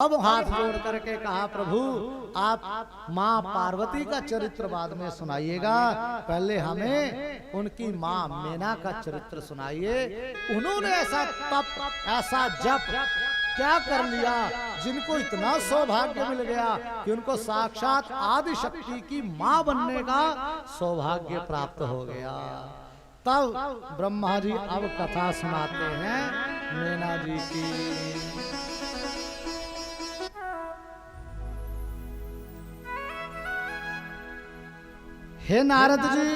अब हाथ जोड़ करके कहा, प्रभु आप माँ पार्वती का चरित्र बाद में सुनाइएगा, पहले हमें उनकी माँ मीना का चरित्र सुनाइए। उन्होंने ऐसा तप, ऐसा जप क्या कर लिया, जिनको इतना सौभाग्य मिल गया कि उनको साक्षात आदि शक्ति की माँ बनने का सौभाग्य प्राप्त हो गया। तब ब्रह्मा जी अब कथा सुनाते हैं मीना जी की। हे नारद जी,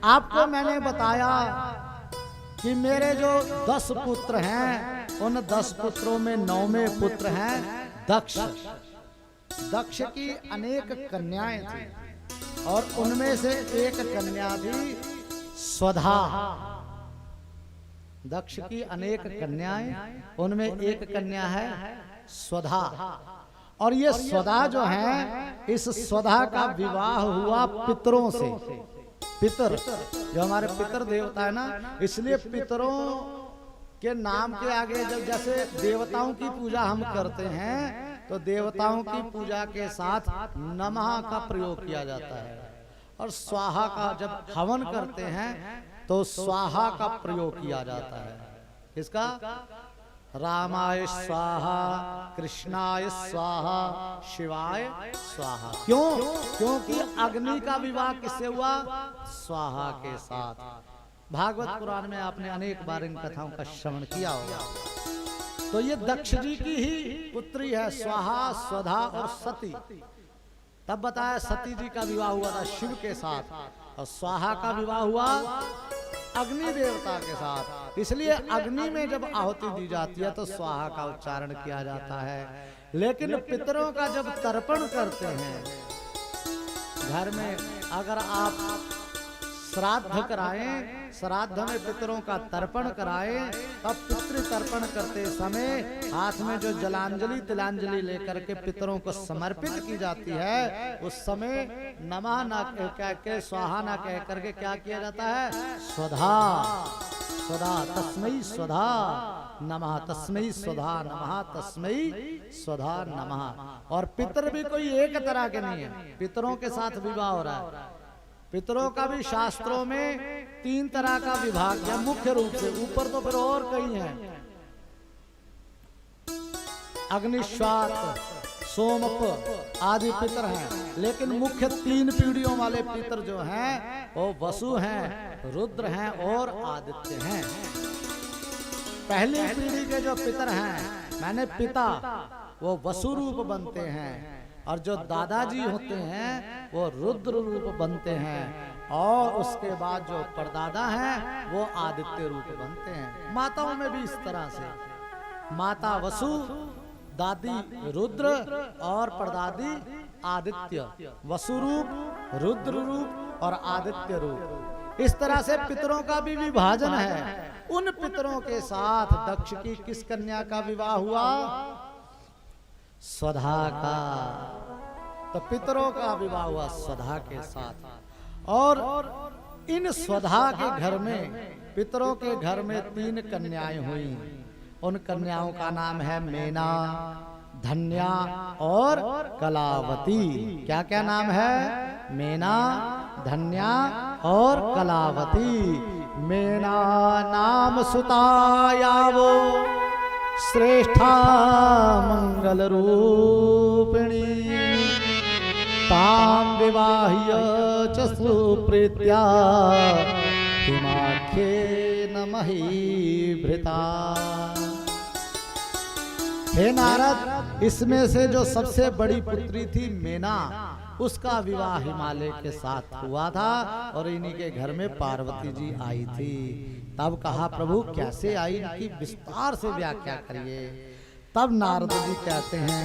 आपको मैंने बताया कि मेरे जो 10 पुत्र हैं, उन 10 पुत्रों में 9वें पुत्र हैं दक्ष। दक्ष की अनेक कन्याएं थी और उनमें से एक कन्या थी स्वधा। दक्ष की अनेक कन्याएं, उनमें एक कन्या है स्वधा। और ये स्वधा जो है, इस स्वधा का विवाह हुआ पितरों से। पितर जो हमारे पितर देवता है ना, इसलिए पितरों के नाम के आगे जब जैसे देवताओं की पूजा हम करते हैं तो देवताओं की पूजा के साथ नमः का प्रयोग किया जाता है, और स्वाहा का जब हवन करते हैं तो स्वाहा का प्रयोग किया जाता है। इसका रामाय स्वाहा, कृष्णाय स्वाहा, शिवाय स्वाहा। क्यों? क्योंकि अग्नि का विवाह किससे हुआ? स्वाहा के साथ। भागवत पुराण में आपने अनेक बार इन कथाओं का श्रवण किया होगा। तो ये दक्ष जी की ही पुत्री है स्वाहा, स्वधा और सती। तब बताया सती जी का विवाह हुआ था शिव के साथ, और स्वाहा का विवाह हुआ अग्नि देवता के साथ। इसलिए अग्नि में जब आहुति दी जाती है तो स्वाहा का उच्चारण किया जाता है। लेकिन पितरों का जब तर्पण करते हैं, घर में अगर आप श्राद्ध कराएं, श्राद्ध में पितरों का तर्पण कराएं, तब पितृ तर्पण करते समय हाथ में जो जलांजलि तिलांजलि लेकर के पितरों को समर्पित की जाती है, उस समय नमः ना कह के, स्वाहा ना कह करके क्या किया जाता है? स्वधा, स्वधा तस्मै स्वधा नमः, तस्मै स्वधा नमः, तस्मै स्वधा नमः। और पितर भी कोई एक तरह के नहीं है, पितरों के साथ विवाह हो रहा है। पितरों का भी शास्त्रों में 3 तरह का विभाग है मुख्य रूप से, ऊपर तो फिर और कई हैं। अग्निश्वात, सोमप आदि पितर हैं, लेकिन मुख्य 3 पीढ़ियों वाले पितर जो हैं वो वसु हैं, रुद्र हैं और आदित्य हैं। पहली पीढ़ी के जो पितर हैं, माने पिता, वो वसु रूप बनते हैं, और जो दादाजी होते हैं वो रुद्र रूप बनते हैं, और उसके बाद जो परदादा हैं वो आदित्य रूप बनते हैं। माताओं में भी इस तरह से, माता वसु, दादी रुद्र और परदादी आदित्य। वसु रूप, रुद्र रूप और आदित्य रूप। इस तरह से पितरों का भी विभाजन है। उन पितरों के साथ दक्ष की किस कन्या का विवाह हुआ? स्वधा का। तो पितरों का विवाह हुआ स्वधा के साथ। और इन स्वधा के घर में, पितरों के घर में 3 कन्याएं हुई। उन कन्याओं का नाम है मीना, धन्या और कलावती। क्या क्या नाम है? मीना, धन्या और कलावती। मीना नाम सुतायावो श्रेष्ठा मंगल रूपिणी, ताम विवाह्य च सुप्रीत्या हिमाख्येन महीभृता। हे नारद, इसमें से जो सबसे बड़ी पुत्री थी मीना, उसका विवाह हिमालय के साथ हुआ था, और इन्हीं के घर में पार्वती जी आई थी। तब कहा, प्रभु कैसे आई, इनकी विस्तार से व्याख्या करिए। तब नारद जी कहते हैं,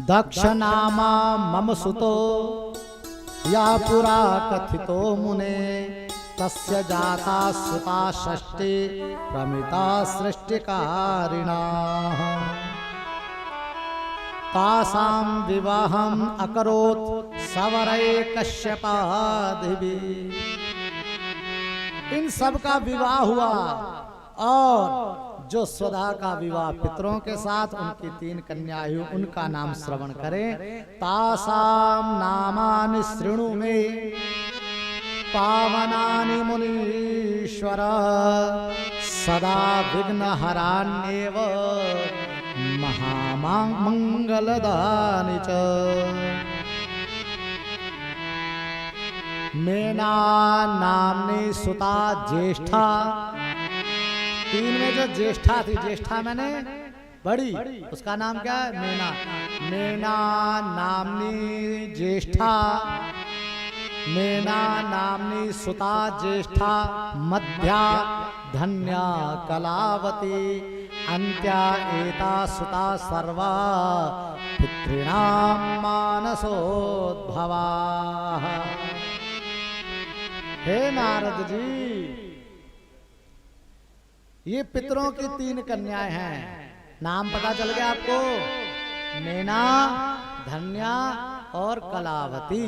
दक्ष नामा मम सुतो या पुरा कथितो मुने, तस्य जाता सुता षष्ठी प्रमिता सृष्टिकारिणा, तासां विवाहम् अकरोत् सवरै कश्यपादिभिः। इन सब का विवाह हुआ और जो स्वधा का विवाह पितरों के साथ, उनकी 3 कन्याएं, उनका नाम श्रवण करें। तासाम नामानि शृणु मे पावनानि मुनीश्वर सदा विघ्नहराण्येव महामंगलदानि च। मेना नामनी सुता ज्येष्ठा, 3 में जो ज्येष्ठा थी, ज्येष्ठा मैंने बड़ी, उसका नाम क्या है? मेना। मेना नामनी ज्येष्ठा, मेना नामनी सुता ज्येष्ठा, मध्या धन्या कलावती, अंत्या एता सुता सर्वा पितॄणां मानसोद्भवा। हे नारद जी, ये पितरों की 3 कन्याएं हैं। नाम पता चल गया आपको? मेना, धन्या और कलावती।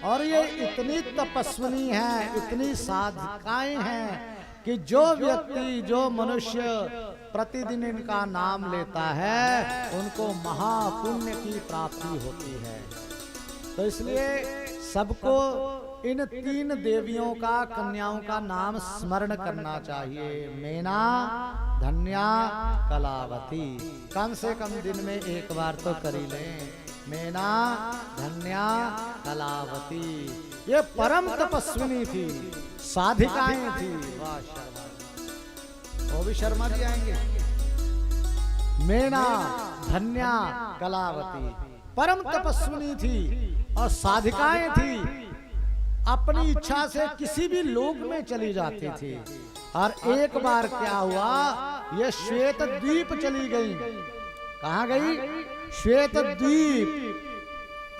और ये इतनी तपस्विनी हैं, इतनी साधिकाएं हैं कि जो व्यक्ति, जो मनुष्य प्रतिदिन इनका नाम लेता है, उनको महापुण्य की प्राप्ति होती है। तो इसलिए सबको इन 3 देवियों का, कन्याओं का नाम स्मरण करना चाहिए। मेना, धन्या, कलावती। कम से कम दिन में 1 बार तो कर ही लें। मेना, धन्या, कलावती, ये परम तपस्विनी थी, साधिकाएं थी। वाह शर्मा, वो भी शर्मा जी आएंगे। मेना, धन्या, कलावती परम तपस्विनी थी और साधिकाएं थी। अपनी इच्छा से किसी भी लोक में चली जाती थी। और एक बार क्या हुआ, ये श्वेत द्वीप चली गई। कहाँ गई? श्वेत द्वीप।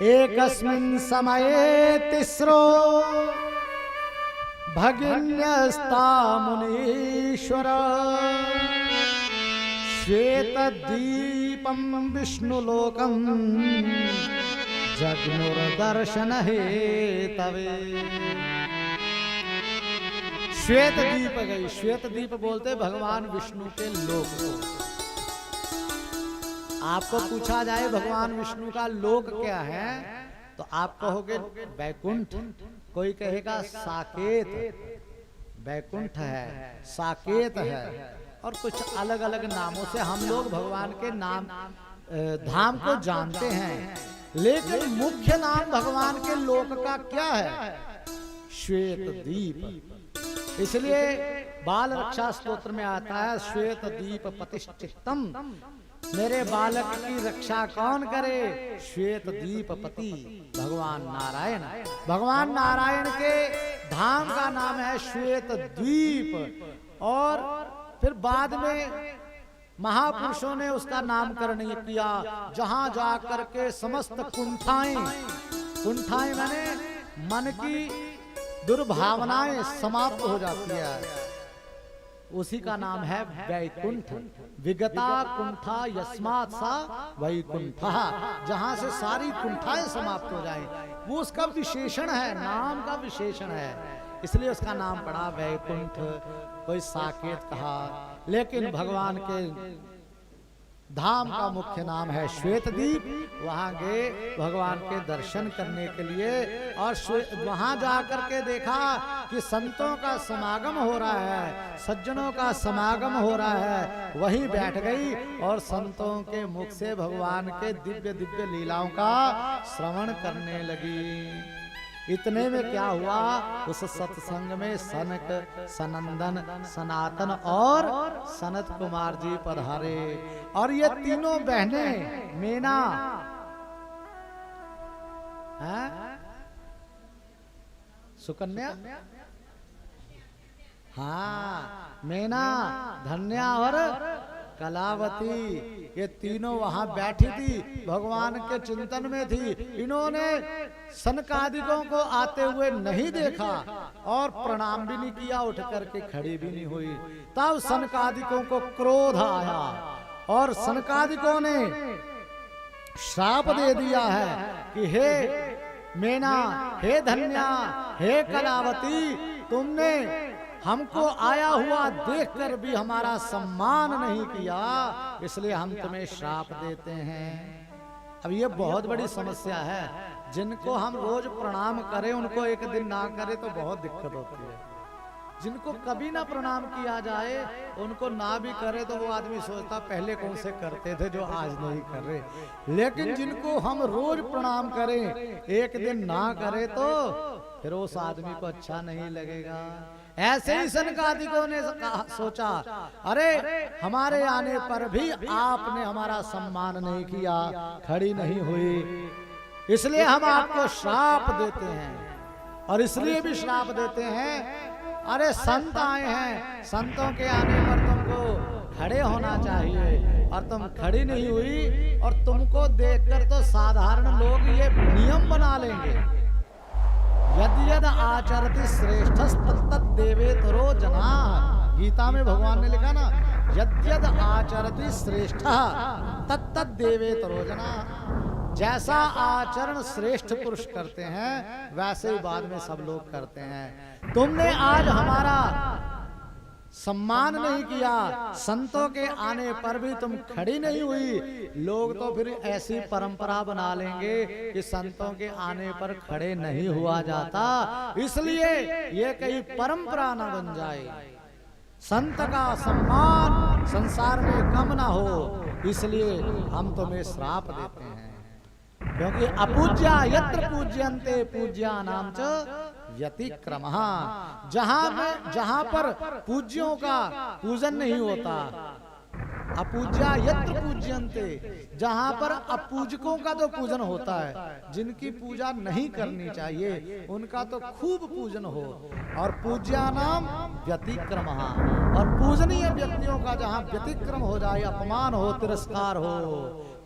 एकस्मिन् समये तिस्रो भगिन्यस्ता मुनीश्वर श्वेत द्वीपं विष्णुलोकं जग्मुर्दर्शन हेतवे। श्वेत द्वीप गई। श्वेत द्वीप बोलते भगवान विष्णु के लोक को। आपको पूछा जाए भगवान विष्णु का लोक क्या है, तो आप कहोगे बैकुंठ, कोई कहेगा साकेत, बैकुंठ है, साकेत है, और कुछ अलग अलग नामों से हम लोग भगवान के नाम धाम को जानते हैं। लेकिन मुख्य नाम भगवान के लोक का क्या है? श्वेत द्वीप। इसलिए बाल रक्षा स्तोत्र में आता है, श्वेत द्वीप प्रतिष्ठितम, मेरे बालक की रक्षा कौन करे? श्वेत द्वीप पति भगवान नारायण। भगवान नारायण के धाम का नाम है श्वेत द्वीप। और फिर बाद में महापुरुषों ने उसका नामकरण किया, जहां जाकर के समस्त कुंठाएं, कुंठाएं माने मन की दुर्भावनाएं समाप्त हो जाती है, उसी का नाम है वैकुंठ। विगता कुंठा यस्मात् सा वैकुंठा, जहां से सारी कुंठाएं समाप्त हो जाएं, वो उसका विशेषण है, नाम का विशेषण है, इसलिए उसका नाम पड़ा वैकुंठ। कोई साकेत कहा, लेकिन भगवान के धाम का मुख्य नाम है श्वेत द्वीप। वहां गए भगवान के दर्शन करने के लिए, और वहां जाकर के देखा कि संतों का समागम हो रहा है, सज्जनों का समागम हो रहा है। वहीं बैठ गई और संतों के मुख से भगवान के दिव्य दिव्य लीलाओं का श्रवण करने लगी। इतने में क्या हुआ, उस सत्संग में सनक, सनंदन, सनातन और सनत कुमार जी पधारे। और ये तीनों बहनें, मेना है, सुकन्या, हाँ, मेना, धन्या और कलावती, ये तीनों वहां बैठी थी, भगवान के चिंतन में थी। इन्होंने सनकादिकों को आते हुए नहीं देखा और प्रणाम भी नहीं किया, उठ करके खड़ी भी नहीं हुई। तब सनकादिकों को क्रोध आया और सनकादिकों ने श्राप दे दिया है कि हे मेना, हे धन्या, हे कलावती, तुमने हमको आया हुआ देखकर भी हमारा सम्मान नहीं किया, इसलिए हम तुम्हें श्राप देते हैं। अब ये बहुत बड़ी समस्या है। जिनको हम रोज प्रणाम करें उनको एक दिन ना करें तो बहुत दिक्कत होती है। जिनको कभी ना प्रणाम किया जाए उनको ना भी करे तो वो आदमी सोचता पहले कौन से करते थे जो आज नहीं कर रहे। लेकिन जिनको हम रोज प्रणाम करें एक दिन ना करे तो फिर उस आदमी को अच्छा नहीं लगेगा। ऐसे ही सनकादिकों ने सोचा, अरे हमारे आने पर भी आपने हमारा सम्मान नहीं किया, खड़ी नहीं हुई, इसलिए हम आपको श्राप देते हैं। और इसलिए भी श्राप देते हैं, अरे संत आए हैं, संतों के आने पर तुमको खड़े होना चाहिए और तुम खड़ी नहीं हुई, और तुमको देखकर तो साधारण लोग ये नियम बना लेंगे, यदि यद आचरति श्रेष्ठ तत्तद देवेतरो जनाः। गीता में भगवान ने लिखा ना, यदि यद आचरति श्रेष्ठ तत्तद देवेतरो जनाः। जैसा आचरण श्रेष्ठ पुरुष करते हैं वैसे ही बाद में सब लोग करते हैं। तुमने आज हमारा सम्मान नहीं किया, संतों के आने पर भी तुम खड़ी नहीं हुई, लोग तो फिर ऐसी परंपरा बना लेंगे कि संतों के आने पर खड़े नहीं हुआ जाता, इसलिए ये कहीं परंपरा न बन जाए, संत का सम्मान संसार में कम ना हो, इसलिए हम तुम्हें श्राप देते हैं। क्योंकि अपूज्या यत्र पूज्यन्ते पूज्यानां च व्यतिक्रमः। जहां पर पूज्यों का पूजन नहीं होता, अपूज्या यत्र पूज्यन्ते, जहां पर अपूजकों का तो पूजन होता है, जिनकी पूजा नहीं करनी चाहिए उनका तो खूब पूजन हो, और पूज्यानाम व्यतिक्रमः, और पूजनीय व्यक्तियों का जहां व्यतिक्रम हो जाए, अपमान हो, तिरस्कार हो,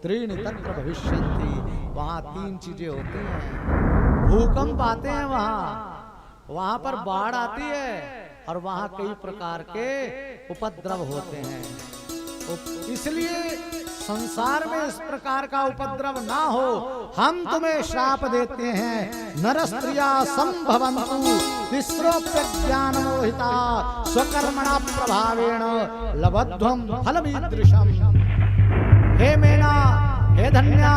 त्रीणि तत्र भविष्यन्ति, वहां तीन चीजें होती हैं। भूकंप आते हैं, वहां पर बाढ़ आती है, और वहां कई प्रकार के उपद्रव होते हैं। इसलिए संसार में इस प्रकार का उपद्रव ना हो, हम तुम्हें श्राप देते हैं। नर स्त्रिया संभवन्तु तिस्रो प्रज्ञान मोहिता स्वकर्मणा प्रभावेण लभध्वं फलमीदृशम्। हे मेना, हे धन्या,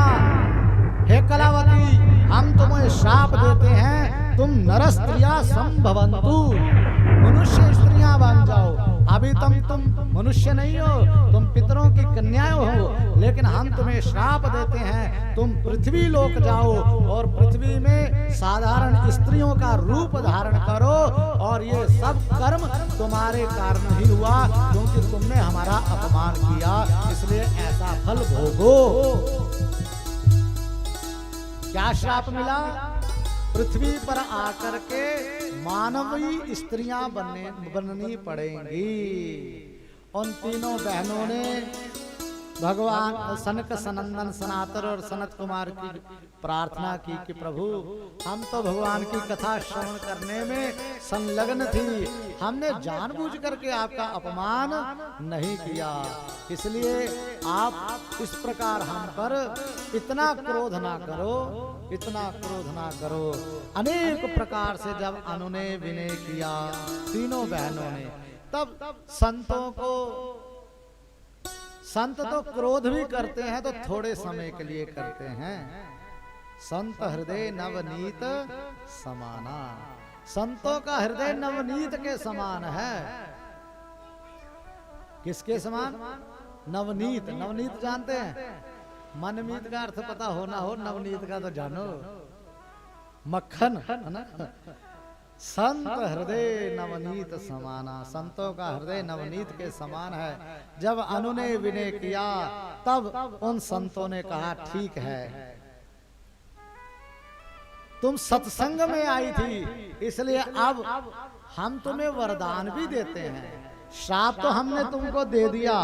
हे कलावती, हम तुम्हें श्राप देते हैं, तुम नर स्त्रिया संभवन्तु, मनुष्य स्त्रियां बन जाओ। अभी तुम मनुष्य नहीं हो, तुम पितरों की कन्याएं हो, लेकिन हम तुम्हें श्राप देते हैं, तुम पृथ्वी लोक जाओ और पृथ्वी में साधारण स्त्रियों का रूप धारण करो, और ये सब कर्म तुम्हारे कारण ही हुआ, क्योंकि तुमने हमारा अपमान किया, इसलिए ऐसा फल भोगो। क्या श्राप मिला? पृथ्वी पर आकर के मानवीय स्त्रियां बननी पड़ेंगी। उन तीनों बहनों ने भगवान सनक सनंदन सनातन और सनत कुमार की प्रार्थना की कि प्रभु हम तो भगवान की कथा श्रवण करने में संलग्न थी, हमने जानबूझ करके आपका अपमान नहीं किया, इसलिए आप इस प्रकार हम पर इतना क्रोध ना करो, इतना क्रोध ना करो। अनेक प्रकार से जब अनुनय विनय किया तीनों बहनों ने, तब संतों को, संत तो क्रोध भी करते हैं तो थोड़े समय के लिए करते हैं। संत हृदय नवनीत समाना, संतों का हृदय नवनीत के समान है। किसके समान? नवनीत। नवनीत जानते हैं? मनमीत का अर्थ पता हो ना हो, नवनीत का तो जानो, मक्खन है ना। संत हृदय नवनीत समाना, संतों का हृदय नवनीत के समान है। जब अनुनय विनय किया तब उन संतों ने कहा ठीक है, तुम सत्संग में आई थी, इसलिए अब हम तुम्हें वरदान भी देते हैं। श्राप तो हमने तुमको दे दिया,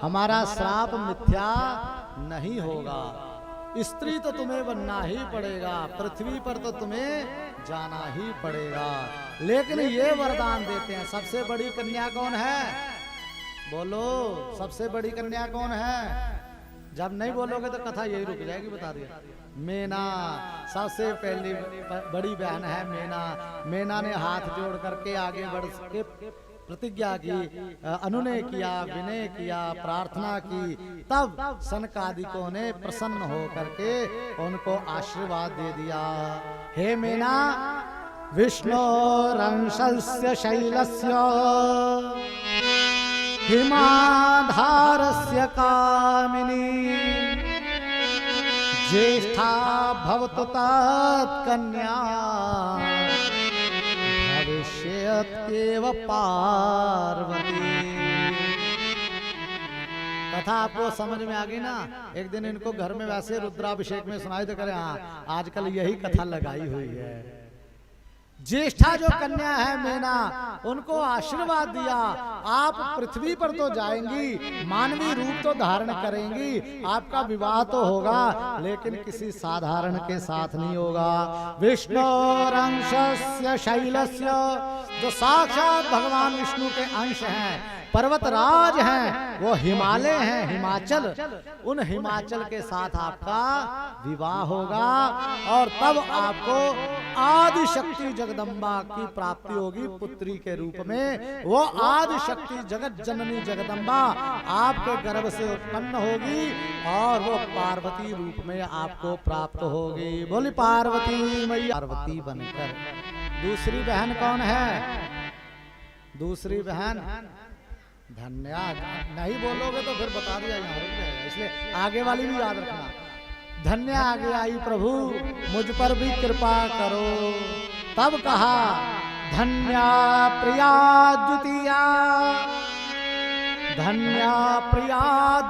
हमारा श्राप मिथ्या नहीं होगा। स्त्री तो तुम्हें बनना ही पड़ेगा, पृथ्वी पर तो तुम्हें जाना ही पड़ेगा, लेकिन ये वरदान देते हैं। सबसे बड़ी कन्या कौन है? बोलो, सबसे बड़ी कन्या कौन है? जब नहीं बोलोगे तो कथा यही रुक जाएगी, बता दिया। मेना सबसे पहली बड़ी बहन है मेना। मेना ने हाथ जोड़ करके आगे बढ़ के प्रतिज्ञा की, अनुनय किया, विनय किया, प्रार्थना की। तब सनकादिकों ने प्रसन्न हो करके उनको आशीर्वाद दे दिया। हे मेना, विष्णोरंशस्य शैलस्य हिमाधारस्य कामिनी ज्येष्ठा भवतु तत्कन्या भविष्यत्येव पार्वती। कथा आपको समझ में आ गई ना? एक दिन इनको घर में वैसे रुद्राभिषेक में सुनाई तो करे, हाँ आजकल यही कथा लगाई हुई है। ज्येष्ठा जो कन्या है मेना, उनको आशीर्वाद दिया, आप पृथ्वी पर तो जाएंगी, मानवीय रूप तो धारण करेंगी, आपका विवाह तो होगा, लेकिन किसी साधारण के साथ नहीं होगा। विष्णुरंशस्य शैलस्य, जो साक्षात भगवान विष्णु के अंश हैं, पर्वतराज हैं, वो हिमालय हैं, हिमाचल, उन हिमाचल के साथ आपका विवाह होगा और तब आपको आदि शक्ति जगदम्बा की प्राप्ति होगी पुत्री के रूप में। वो आदि शक्ति जगत जननी जगदम्बा आपके गर्भ से उत्पन्न होगी और वो पार्वती रूप में आपको प्राप्त होगी। बोली पार्वती मैया। पार्वती बनकर दूसरी बहन कौन है? दूसरी बहन धन्या। नहीं बोलोगे तो फिर बता दिया यहाँ रुक जाएगा, इसलिए आगे वाली भी याद रखना। धन्य आगे आई प्रभु, मुझ पर भी कृपा करो। तब कहा धन्या प्रिया द्वितीया, धन्या प्रिया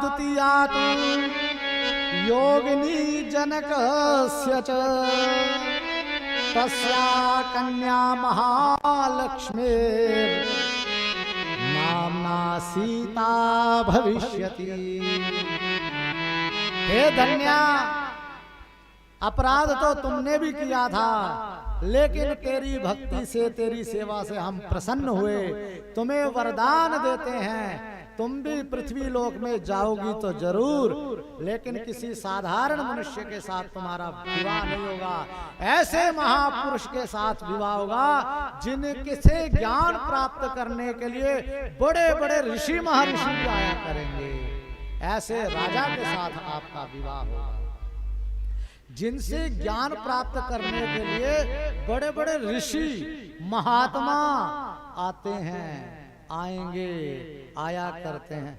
द्वितीया तु योगिनी जनकस्य च, तस्या कन्या महालक्ष्मी नामना सीता भविष्यति। हे धन्या, अपराध तो तुमने भी किया था, लेकिन तेरी भक्ति से, तेरी सेवा से हम प्रसन्न हुए, तुम्हें वरदान देते हैं, तुम भी पृथ्वी लोक में जाओगी तो जरूर, लेकिन किसी साधारण मनुष्य के साथ तुम्हारा विवाह नहीं होगा, ऐसे महापुरुष के साथ विवाह होगा जिनके से ज्ञान प्राप्त करने के लिए बड़े बड़े ऋषि महर्षि भी आया करेंगे। ऐसे राजा के साथ आपका विवाह होगा, जिनसे ज्ञान प्राप्त करने के लिए बड़े बड़े ऋषि महात्मा आते हैं, आएंगे, आया करते हैं।